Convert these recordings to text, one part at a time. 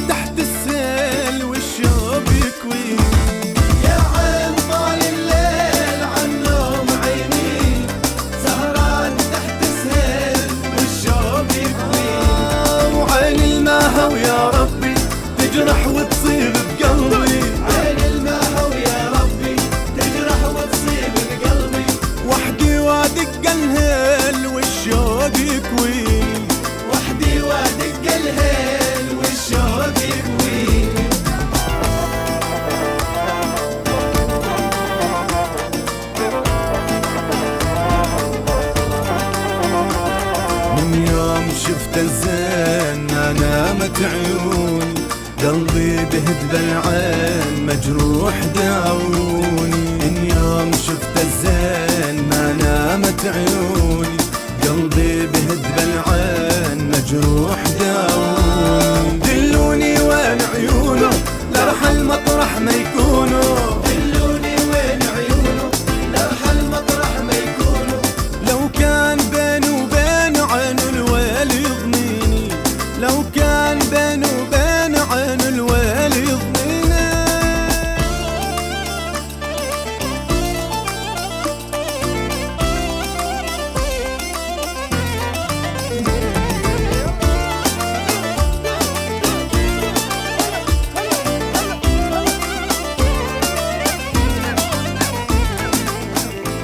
تحت السيل والشوق يكوي. يا عين طال الليل عنهم عيني، سهران تحت السيل والشوق يكوي. وعين الماهو يا ربي تجرح وتصيب بقلبي، عين الماهو يا ربي تجرح وتصيب بقلبي. وحدي وادق الهيل والشوق يكوي، وحدي وادق الهيل والشوق يكوي. من يوم شفت الزين ما نامت عيوني، قلبي بهد بالعين مجروح داوني. من يوم شفت الزين ما نامت عيوني، قلبي بهد بالعين مجروح داوني. دلوني وين عيونه لرحل مطرح ما يكونوا، دلوني وين عيونه لرحل مطرح ما يكونوا. لو كان بيني وبين عين الويل يضنيني، لو كان بيني وبين عين الويل يضنيني.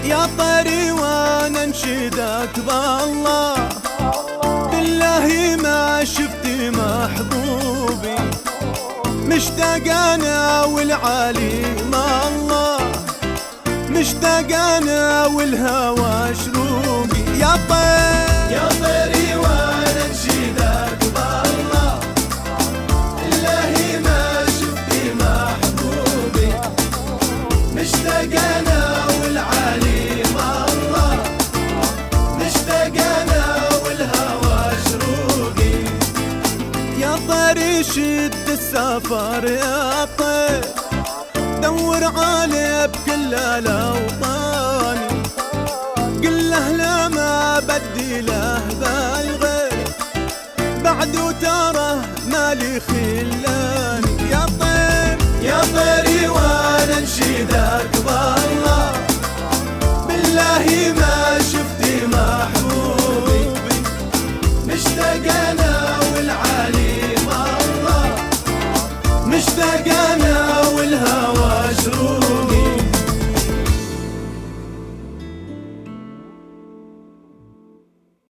يا طيري وانا انشدك بالله، بالله ما شفتي محبوبي. مشتاق انا والعالي ما الله، مشتاق انا والهوى شروقي. يا طيري وانا انشدك بالله، بالله ما شفتي محبوبي. مشتاق انا والعالي ما الله، مشتاق انا والهوى شروقي. يا طيري شد السفر يا طير، دور عليه بكل الاوطان. قل له لا ما بدي له بالغير، بعد وتراه مالي خلاني. يا طيري وانا انشدك بالله، بالله ما شفتي محبوبي. مشتاق انا والعالي ما الله، مشتاق انا